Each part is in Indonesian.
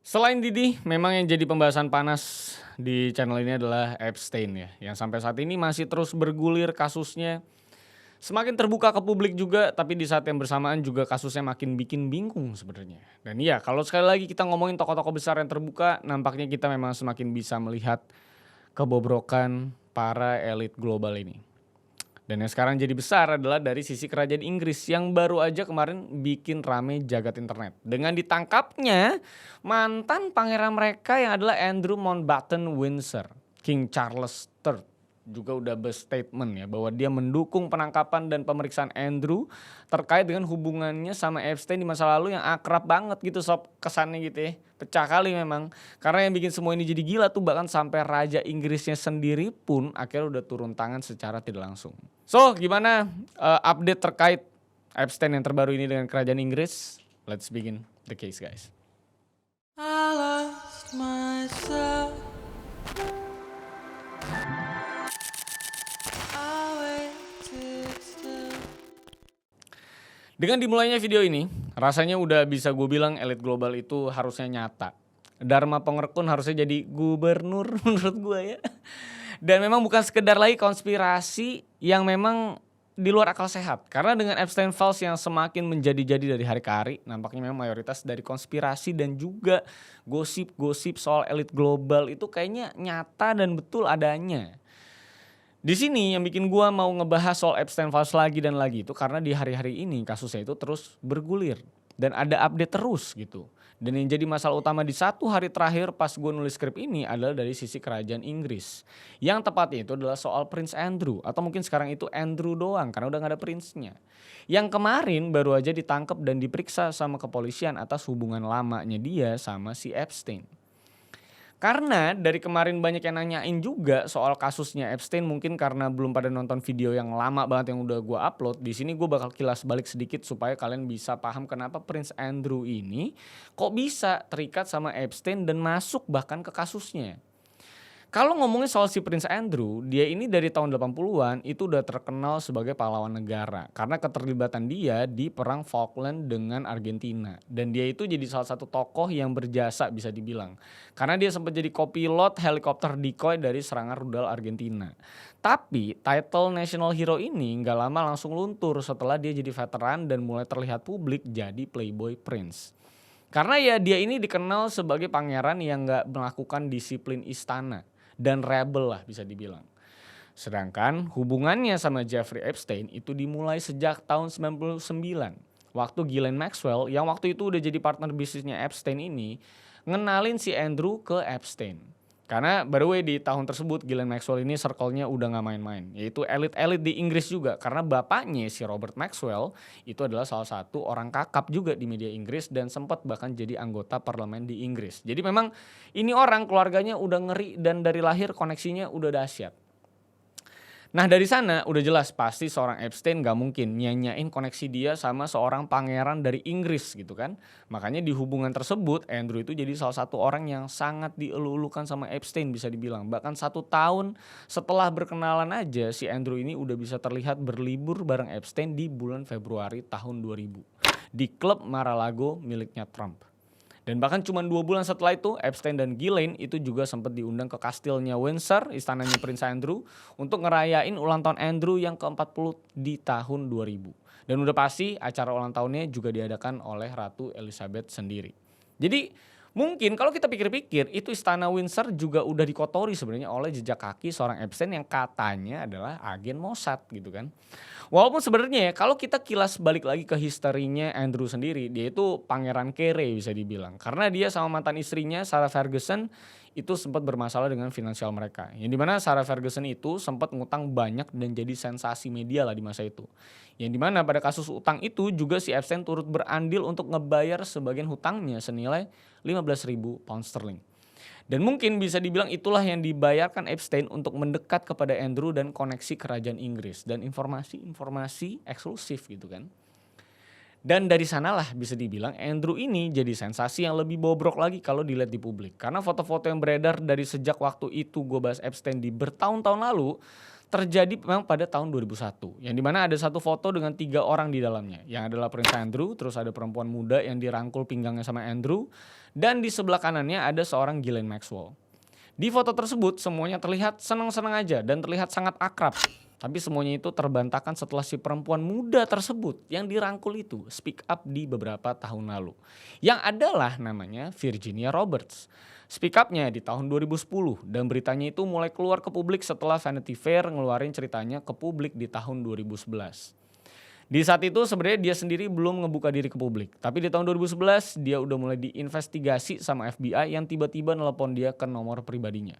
Selain Didi, memang yang jadi pembahasan panas di channel ini adalah Epstein ya, yang sampai saat ini masih terus bergulir kasusnya, semakin terbuka ke publik juga, tapi di saat yang bersamaan juga kasusnya makin bikin bingung sebenarnya. Dan iya, kalau sekali lagi kita ngomongin tokoh-tokoh besar yang terbuka, nampaknya kita memang semakin bisa melihat kebobrokan para elit global ini. Dan yang sekarang jadi besar adalah dari sisi kerajaan Inggris yang baru aja kemarin bikin rame jagat internet. Dengan ditangkapnya mantan pangeran mereka yang adalah Andrew Mountbatten Windsor. King Charles III juga udah berstatement ya bahwa dia mendukung penangkapan dan pemeriksaan Andrew terkait dengan hubungannya sama Epstein di masa lalu yang akrab banget gitu sob kesannya gitu ya. Pecah kali memang. Karena yang bikin semua ini jadi gila tuh bahkan sampai Raja Inggrisnya sendiri pun akhirnya udah turun tangan secara tidak langsung. So gimana update terkait Epstein yang terbaru ini dengan kerajaan Inggris? Let's begin the case guys. I lost myself. I waited still. Dengan dimulainya video ini, rasanya udah bisa gue bilang elit global itu harusnya nyata. Dharma Pengerkun harusnya jadi gubernur menurut gue ya. Dan memang bukan sekedar lagi konspirasi yang memang di luar akal sehat. Karena dengan Epstein Files yang semakin menjadi-jadi dari hari ke hari, nampaknya memang mayoritas dari konspirasi dan juga gosip-gosip soal elit global itu kayaknya nyata dan betul adanya. Di sini yang bikin gua mau ngebahas soal Epstein Files lagi dan lagi itu karena di hari-hari ini kasusnya itu terus bergulir dan ada update terus gitu. Dan yang jadi masalah utama di satu hari terakhir pas gue nulis skrip ini adalah dari sisi kerajaan Inggris. Yang tepatnya itu adalah soal Prince Andrew atau mungkin sekarang itu Andrew doang karena udah gak ada prince-nya. Yang kemarin baru aja ditangkap dan diperiksa sama kepolisian atas hubungan lamanya dia sama si Epstein. Karena dari kemarin banyak yang nanyain juga soal kasusnya Epstein mungkin karena belum pada nonton video yang lama banget yang udah gue upload. Di sini gue bakal kilas balik sedikit supaya kalian bisa paham kenapa Prince Andrew ini kok bisa terikat sama Epstein dan masuk bahkan ke kasusnya. Kalau ngomongin soal si Prince Andrew, dia ini dari tahun 80-an itu udah terkenal sebagai pahlawan negara karena keterlibatan dia di perang Falkland dengan Argentina. Dan dia itu jadi salah satu tokoh yang berjasa bisa dibilang. Karena dia sempat jadi kopilot helikopter decoy dari serangan rudal Argentina. Tapi title National Hero ini gak lama langsung luntur setelah dia jadi veteran dan mulai terlihat publik jadi Playboy Prince. Karena ya dia ini dikenal sebagai pangeran yang gak melakukan disiplin istana dan rebel lah bisa dibilang. Sedangkan hubungannya sama Jeffrey Epstein itu dimulai sejak tahun 99. Waktu Ghislaine Maxwell yang waktu itu udah jadi partner bisnisnya Epstein ini ngenalin si Andrew ke Epstein. Karena by the way di tahun tersebut Ghislaine Maxwell ini circle-nya udah gak main-main. Yaitu elit-elit di Inggris juga. Karena bapaknya si Robert Maxwell itu adalah salah satu orang kakap juga di media Inggris. Dan sempat bahkan jadi anggota parlemen di Inggris. Jadi memang ini orang keluarganya udah ngeri dan dari lahir koneksinya udah dahsyat. Nah dari sana udah jelas pasti seorang Epstein gak mungkin nyanyain koneksi dia sama seorang pangeran dari Inggris gitu kan. Makanya di hubungan tersebut Andrew itu jadi salah satu orang yang sangat dielu-elukan sama Epstein bisa dibilang. Bahkan 1 tahun setelah berkenalan aja si Andrew ini udah bisa terlihat berlibur bareng Epstein di bulan Februari tahun 2000 di klub Mar-a-Lago miliknya Trump. Dan bahkan cuma 2 bulan setelah itu Epstein dan Ghislaine itu juga sempat diundang ke kastilnya Windsor, istananya Prince Andrew untuk ngerayain ulang tahun Andrew yang ke-40 di tahun 2000. Dan udah pasti acara ulang tahunnya juga diadakan oleh Ratu Elizabeth sendiri. Jadi mungkin kalau kita pikir-pikir itu istana Windsor juga udah dikotori sebenarnya oleh jejak kaki seorang Epstein yang katanya adalah agen Mossad gitu kan. Walaupun sebenarnya ya kalau kita kilas balik lagi ke historinya Andrew sendiri, dia itu pangeran kere bisa dibilang. Karena dia sama mantan istrinya Sarah Ferguson itu sempat bermasalah dengan finansial mereka. Yang dimana Sarah Ferguson itu sempat ngutang banyak dan jadi sensasi media lah di masa itu. Yang dimana pada kasus utang itu juga si Epstein turut berandil untuk ngebayar sebagian hutangnya senilai 15.000 pound sterling. Dan mungkin bisa dibilang itulah yang dibayarkan Epstein untuk mendekat kepada Andrew dan koneksi kerajaan Inggris dan informasi-informasi eksklusif gitu kan. Dan dari sanalah bisa dibilang Andrew ini jadi sensasi yang lebih bobrok lagi kalau dilihat di publik. Karena foto-foto yang beredar dari sejak waktu itu gue bahas Epstein di bertahun-tahun lalu terjadi memang pada tahun 2001. Yang dimana ada satu foto dengan 3 orang di dalamnya. Yang adalah Prince Andrew, terus ada perempuan muda yang dirangkul pinggangnya sama Andrew. Dan di sebelah kanannya ada seorang Ghislaine Maxwell. Di foto tersebut semuanya terlihat senang-senang aja dan terlihat sangat akrab. Tapi semuanya itu terbantahkan setelah si perempuan muda tersebut yang dirangkul itu speak up di beberapa tahun lalu. Yang adalah namanya Virginia Roberts. Speak up-nya di tahun 2010 dan beritanya itu mulai keluar ke publik setelah Vanity Fair ngeluarin ceritanya ke publik di tahun 2011. Di saat itu sebenarnya dia sendiri belum ngebuka diri ke publik. Tapi di tahun 2011 dia udah mulai diinvestigasi sama FBI yang tiba-tiba nelpon dia ke nomor pribadinya.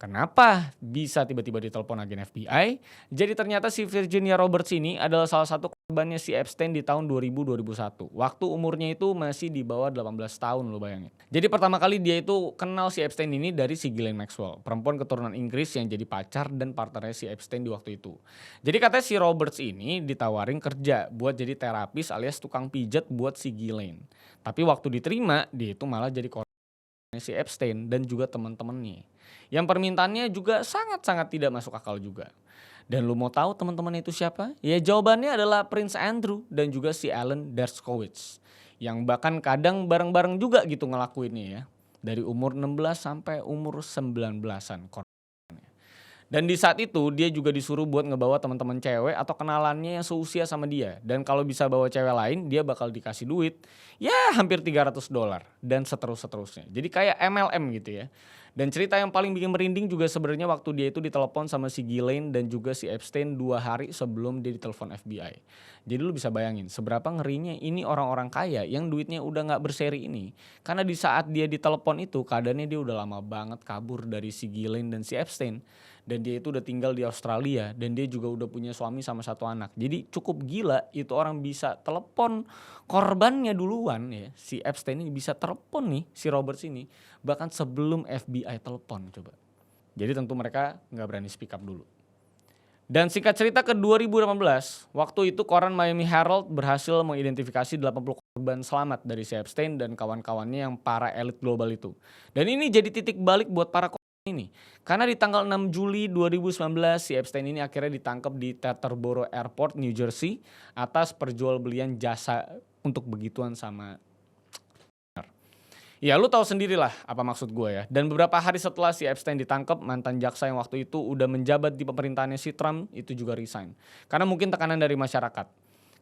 Kenapa bisa tiba-tiba ditelepon agen FBI? Jadi ternyata si Virginia Roberts ini adalah salah satu korbannya si Epstein di tahun 2000-2001. Waktu umurnya itu masih di bawah 18 tahun lo bayangin. Jadi pertama kali dia itu kenal si Epstein ini dari si Ghislaine Maxwell. Perempuan keturunan Inggris yang jadi pacar dan partnernya si Epstein di waktu itu. Jadi katanya si Roberts ini ditawarin kerja buat jadi terapis alias tukang pijat buat si Ghislaine. Tapi waktu diterima dia itu malah jadi korban si Epstein dan juga teman-temannya. Yang permintaannya juga sangat-sangat tidak masuk akal juga. Dan lu mau tahu teman-teman itu siapa? Ya jawabannya adalah Prince Andrew dan juga si Alan Dershowitz. Yang bahkan kadang bareng-bareng juga gitu ngelakuinnya ya. Dari umur 16 sampai umur 19-an. Dan di saat itu dia juga disuruh buat ngebawa teman-teman cewek atau kenalannya yang seusia sama dia. Dan kalau bisa bawa cewek lain dia bakal dikasih duit ya hampir $300 dan seterusnya. Jadi kayak MLM gitu ya. Dan cerita yang paling bikin merinding juga sebenarnya waktu dia itu ditelepon sama si Ghislaine dan juga si Epstein 2 hari sebelum dia ditelepon FBI. Jadi lu bisa bayangin seberapa ngerinya ini orang-orang kaya yang duitnya udah gak berseri ini. Karena di saat dia ditelepon itu keadaannya dia udah lama banget kabur dari si Ghislaine dan si Epstein. Dan dia itu udah tinggal di Australia dan dia juga udah punya suami sama 1 anak. Jadi cukup gila itu orang bisa telepon korbannya duluan ya. Si Epstein ini bisa telepon nih si Roberts ini bahkan sebelum FBI telepon coba. Jadi tentu mereka gak berani speak up dulu. Dan singkat cerita ke 2018, waktu itu koran Miami Herald berhasil mengidentifikasi 80 korban selamat dari si Epstein dan kawan-kawannya yang para elit global itu. Dan ini jadi titik balik buat para korban ini. Karena di tanggal 6 Juli 2019 si Epstein ini akhirnya ditangkap di Teterboro Airport, New Jersey atas perjualbelian jasa untuk begituan sama. Ya lu tahu sendirilah apa maksud gue ya. Dan beberapa hari setelah si Epstein ditangkap, mantan jaksa yang waktu itu udah menjabat di pemerintahannya si Trump itu juga resign. Karena mungkin tekanan dari masyarakat.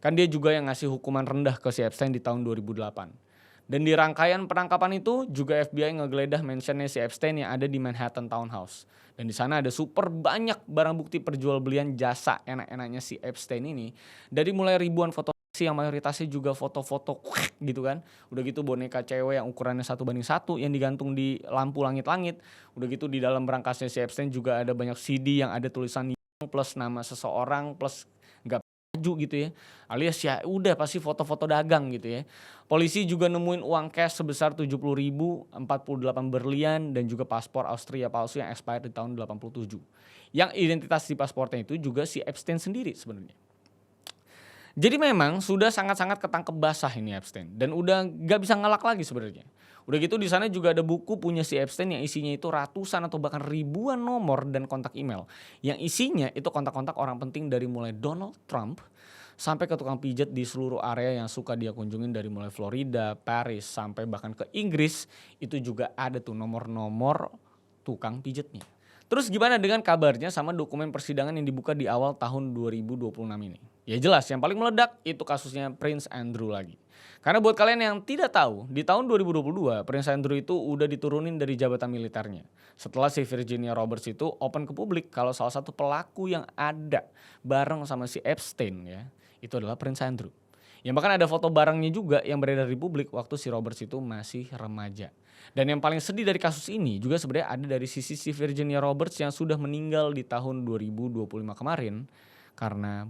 Kan dia juga yang ngasih hukuman rendah ke si Epstein di tahun 2008. Dan di rangkaian penangkapan itu juga FBI ngegeledah mansionnya si Epstein yang ada di Manhattan Townhouse. Dan di sana ada super banyak barang bukti perjualbelian jasa enak-enaknya si Epstein ini. Dari mulai ribuan foto yang mayoritasnya juga foto-foto gitu kan. Udah gitu boneka cewek yang ukurannya 1:1 yang digantung di lampu langit-langit. Udah gitu di dalam berangkasnya si Epstein juga ada banyak CD yang ada tulisan plus nama seseorang plus nggak baju gitu ya. Alias ya udah pasti foto-foto dagang gitu ya. Polisi juga nemuin uang cash sebesar 70.000, 48 berlian dan juga paspor Austria palsu yang expired di tahun 87. Yang identitas di paspornya itu juga si Epstein sendiri sebenarnya. Jadi memang sudah sangat-sangat ketangkep basah ini Epstein dan udah gak bisa ngelak lagi sebenarnya. Udah gitu di sana juga ada buku punya si Epstein yang isinya itu ratusan atau bahkan ribuan nomor dan kontak email. Yang isinya itu kontak-kontak orang penting dari mulai Donald Trump sampai ke tukang pijat di seluruh area yang suka dia kunjungin dari mulai Florida, Paris sampai bahkan ke Inggris. Itu juga ada tuh nomor-nomor tukang pijatnya. Terus gimana dengan kabarnya sama dokumen persidangan yang dibuka di awal tahun 2026 ini? Ya jelas yang paling meledak itu kasusnya Prince Andrew lagi. Karena buat kalian yang tidak tahu, di tahun 2022 Prince Andrew itu udah diturunin dari jabatan militernya. Setelah si Virginia Roberts itu open ke publik kalau salah satu pelaku yang ada bareng sama si Epstein ya, itu adalah Prince Andrew. Yang bahkan ada foto barangnya juga yang beredar di publik waktu si Roberts itu masih remaja. Dan yang paling sedih dari kasus ini juga sebenarnya ada dari sisi si Virginia Roberts yang sudah meninggal di tahun 2025 kemarin karena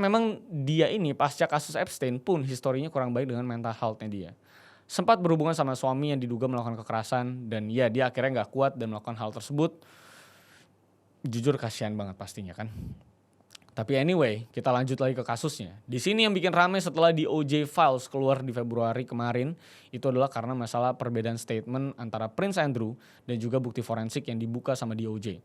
memang dia ini pasca kasus Epstein pun historinya kurang baik dengan mental health-nya dia. Sempat berhubungan sama suami yang diduga melakukan kekerasan dan ya dia akhirnya gak kuat dan melakukan hal tersebut. Jujur kasihan banget pastinya kan. Tapi anyway, kita lanjut lagi ke kasusnya. Di sini yang bikin ramai setelah DOJ Files keluar di Februari kemarin, itu adalah karena masalah perbedaan statement antara Prince Andrew dan juga bukti forensik yang dibuka sama DOJ.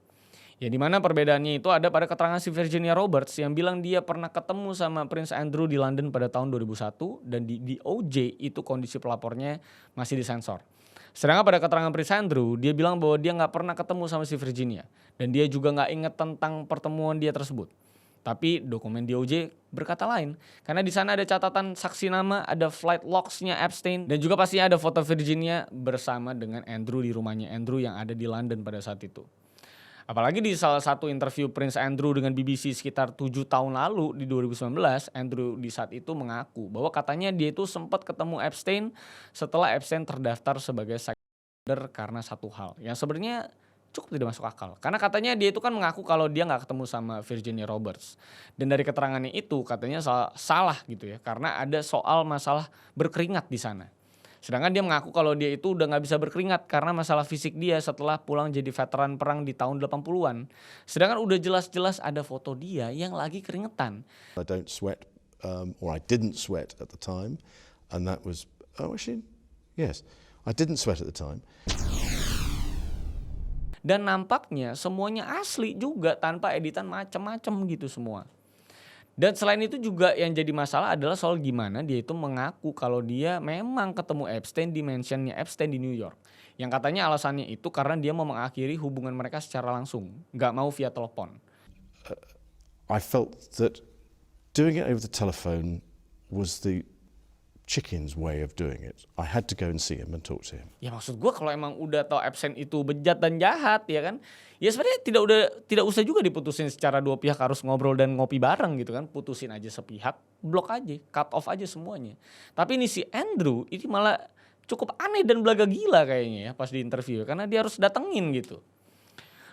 Ya dimana perbedaannya itu ada pada keterangan si Virginia Roberts yang bilang dia pernah ketemu sama Prince Andrew di London pada tahun 2001 dan di DOJ itu kondisi pelapornya masih disensor. Sedangkan pada keterangan Prince Andrew dia bilang bahwa dia nggak pernah ketemu sama si Virginia dan dia juga nggak inget tentang pertemuan dia tersebut. Tapi dokumen DOJ berkata lain, karena di sana ada catatan saksi nama, ada flight logs-nya Epstein, dan juga pastinya ada foto Virginia bersama dengan Andrew di rumahnya Andrew yang ada di London pada saat itu. Apalagi di salah satu interview Prince Andrew dengan BBC sekitar 7 tahun lalu di 2019, Andrew di saat itu mengaku bahwa katanya dia itu sempat ketemu Epstein setelah Epstein terdaftar sebagai sex offender karena satu hal yang sebenarnya cukup tidak masuk akal. Karena katanya dia itu kan mengaku kalau dia nggak ketemu sama Virginia Roberts. Dan dari keterangannya itu katanya salah gitu ya, karena ada soal masalah berkeringat di sana. Sedangkan dia mengaku kalau dia itu udah nggak bisa berkeringat karena masalah fisik dia setelah pulang jadi veteran perang di tahun 80-an. Sedangkan udah jelas-jelas ada foto dia yang lagi keringetan. I don't sweat, or I didn't sweat at the time, and that was, oh actually, yes, I didn't sweat at the time. Dan nampaknya semuanya asli juga tanpa editan macem-macem gitu semua. Dan selain itu juga yang jadi masalah adalah soal gimana dia itu mengaku kalau dia memang ketemu Epstein di mansionnya Epstein di New York. Yang katanya alasannya itu karena dia mau mengakhiri hubungan mereka secara langsung, nggak mau via telepon. I felt that doing it over the telephone was the chicken's way of doing it. I had to go and see him and talk to him. Ya maksud gue kalau emang udah tahu Epstein itu bejat dan jahat ya kan, ya sebenarnya tidak usah juga diputusin secara dua pihak harus ngobrol dan ngopi bareng gitu kan, putusin aja sepihak, blok aja, cut off aja semuanya. Tapi ini si Andrew ini malah cukup aneh dan belaga gila kayaknya ya pas di interview karena dia harus datengin gitu.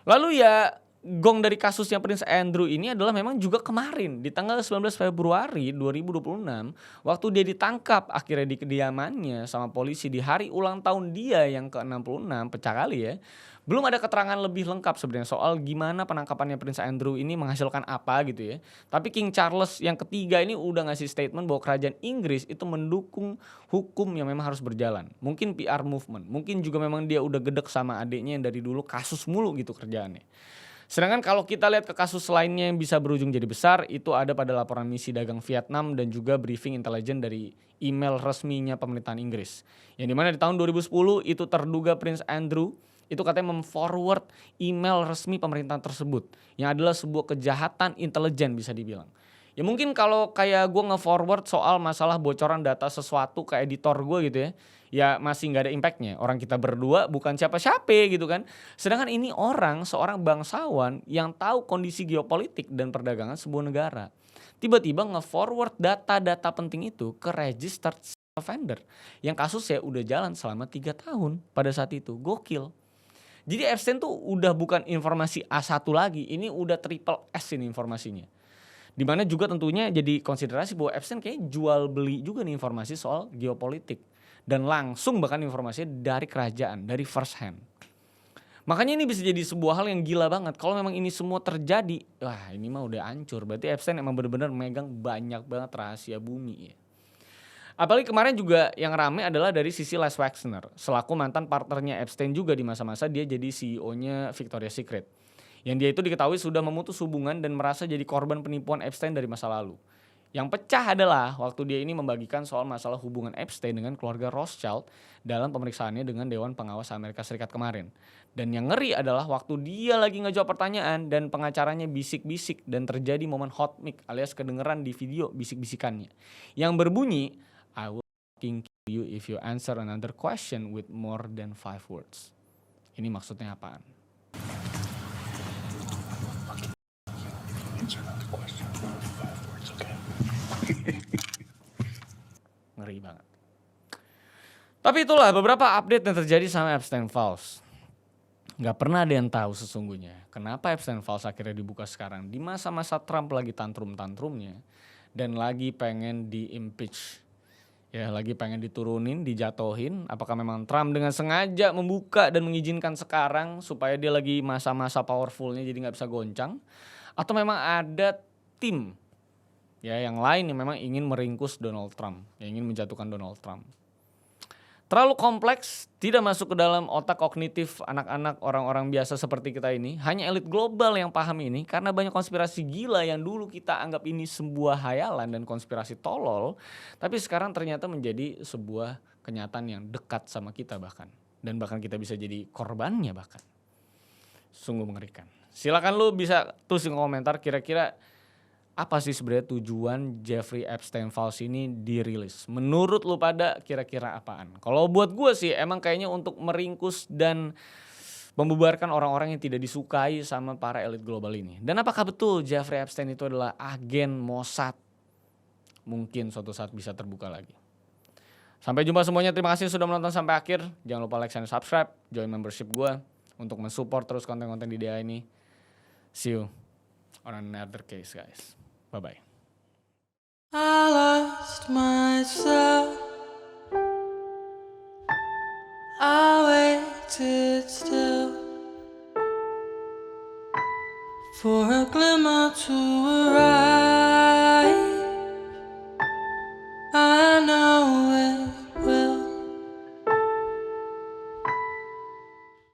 Lalu ya gong dari kasusnya Prince Andrew ini adalah memang juga kemarin di tanggal 19 Februari 2026 waktu dia ditangkap akhirnya di kediamannya sama polisi di hari ulang tahun dia yang ke-66, pecah kali ya. Belum ada keterangan lebih lengkap sebenarnya soal gimana penangkapannya Prince Andrew ini menghasilkan apa gitu ya. Tapi King Charles yang ketiga ini udah ngasih statement bahwa kerajaan Inggris itu mendukung hukum yang memang harus berjalan. Mungkin PR movement, mungkin juga memang dia udah gedek sama adiknya yang dari dulu kasus mulu gitu kerjaannya. Sedangkan kalau kita lihat ke kasus lainnya yang bisa berujung jadi besar, itu ada pada laporan misi dagang Vietnam dan juga briefing intelijen dari email resminya pemerintahan Inggris. Yang dimana di tahun 2010 itu terduga Prince Andrew itu katanya memforward email resmi pemerintahan tersebut yang adalah sebuah kejahatan intelijen bisa dibilang. Ya mungkin kalau kayak gue nge-forward soal masalah bocoran data sesuatu ke editor gue gitu ya masih gak ada impactnya. Orang kita berdua bukan siapa-siapa gitu kan. Sedangkan ini seorang bangsawan yang tahu kondisi geopolitik dan perdagangan sebuah negara. Tiba-tiba nge-forward data-data penting itu ke registered offender yang kasusnya udah jalan selama 3 tahun pada saat itu. Gokil. Jadi Epstein tuh udah bukan informasi A1 lagi, ini udah triple S ini informasinya. Dimana juga tentunya jadi konsiderasi bahwa Epstein kayak jual beli juga nih informasi soal geopolitik. Dan langsung bahkan informasinya dari kerajaan, dari first hand. Makanya ini bisa jadi sebuah hal yang gila banget. Kalau memang ini semua terjadi, wah ini mah udah hancur. Berarti Epstein emang benar-benar megang banyak banget rahasia bumi ya. Apalagi kemarin juga yang rame adalah dari sisi Les Wexner. Selaku mantan partnernya Epstein juga di masa-masa dia jadi CEO-nya Victoria's Secret. Yang dia itu diketahui sudah memutus hubungan dan merasa jadi korban penipuan Epstein dari masa lalu. Yang pecah adalah waktu dia ini membagikan soal masalah hubungan Epstein dengan keluarga Rothschild dalam pemeriksaannya dengan Dewan Pengawas Amerika Serikat kemarin. Dan yang ngeri adalah waktu dia lagi ngejawab pertanyaan dan pengacaranya bisik-bisik dan terjadi momen hot mic alias kedengeran di video bisik-bisikannya. Yang berbunyi, I will fucking kill you if you answer another question with more than 5 words. Ini maksudnya apaan? Ngeri banget. Tapi itulah beberapa update yang terjadi sama Epstein Files. Gak pernah ada yang tahu sesungguhnya kenapa Epstein Files akhirnya dibuka sekarang di masa-masa Trump lagi tantrum-tantrumnya dan lagi pengen di-impeach. Ya lagi pengen diturunin, dijatohin. Apakah memang Trump dengan sengaja membuka dan mengizinkan sekarang supaya dia lagi masa-masa powerfulnya jadi gak bisa goncang? Atau memang ada tim ya yang lain yang memang ingin meringkus Donald Trump, yang ingin menjatuhkan Donald Trump. Terlalu kompleks, tidak masuk ke dalam otak kognitif anak-anak orang-orang biasa seperti kita ini. Hanya elit global yang paham ini karena banyak konspirasi gila yang dulu kita anggap ini sebuah hayalan dan konspirasi tolol. Tapi sekarang ternyata menjadi sebuah kenyataan yang dekat sama kita bahkan. Dan bahkan kita bisa jadi korbannya bahkan. Sungguh mengerikan. Silakan lu bisa tulis di komentar kira-kira apa sih sebenarnya tujuan Jeffrey Epstein Files ini dirilis? Menurut lu pada kira-kira apaan? Kalau buat gue sih emang kayaknya untuk meringkus dan membubarkan orang-orang yang tidak disukai sama para elit global ini. Dan apakah betul Jeffrey Epstein itu adalah agen Mossad? Mungkin suatu saat bisa terbuka lagi. Sampai jumpa semuanya, terima kasih sudah menonton sampai akhir. Jangan lupa like and subscribe, join membership gue untuk mensupport terus konten-konten di DA ini. See you on another case guys. Bye-bye. I lost myself. I waited still for a glimmer to arise.